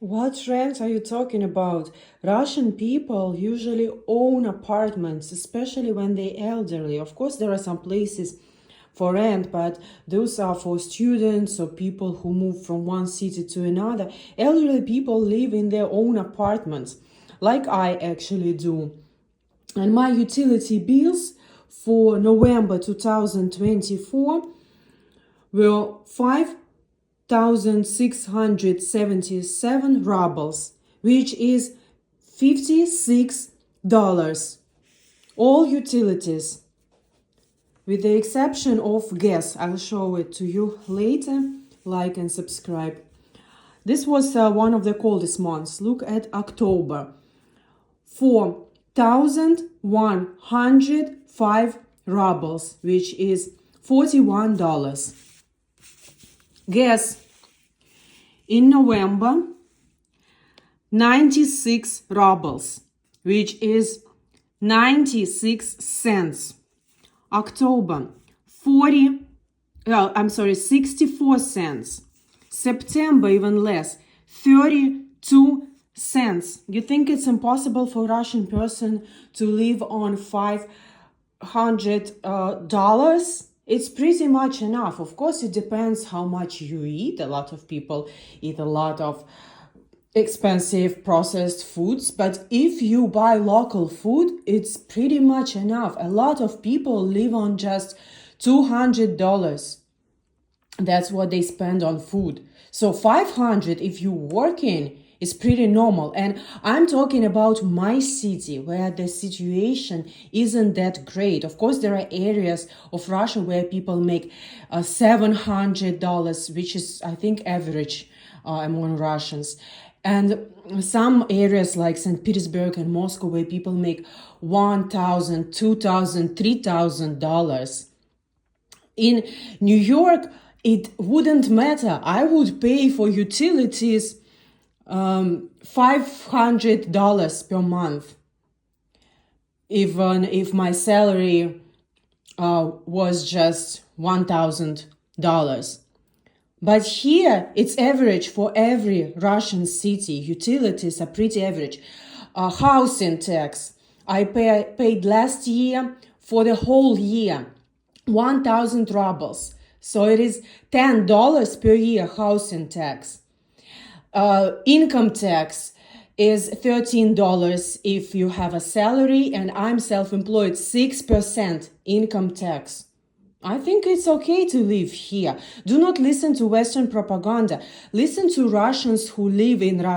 What rent are you talking about? Russian people usually own apartments, especially when they're elderly. Of course, there are some places for rent, but those are for students or people who move from one city to another. Elderly people live in their own apartments, like I actually do. And my utility bills for November 2024 were 5,677 rubles, which is $56. All utilities, with the exception of gas. I'll show it to you later. Like and subscribe. This was one of the coldest months. Look at October. 4,105 rubles, which is $41. Gas in November, 96 rubles, which is 96 cents. October, 64 cents. September, even less, 32 cents. You think it's impossible for a Russian person to live on $500? It's pretty much enough. Of course, it depends how much you eat. A lot of people eat a lot of expensive processed foods, but if you buy local food, it's pretty much enough. A lot of people live on just $200. That's what they spend on food. So 500 if you're working is pretty normal. And I'm talking about my city where the situation isn't that great. Of course, there are areas of Russia where people make $700, which is, I think, average among Russians. And some areas like St. Petersburg and Moscow where people make $1,000, $2,000, $3,000. In New York, it wouldn't matter. I would pay for utilities $500 per month, even if my salary was just $1,000. But here, it's average for every Russian city. Utilities are pretty average. Housing tax, I paid last year for the whole year, 1,000 rubles. So it is $10 per year housing tax. Income tax is $13 if you have a salary, and I'm self-employed, 6% income tax. I think it's okay to live here. Do not listen to Western propaganda. Listen to Russians who live in Russia.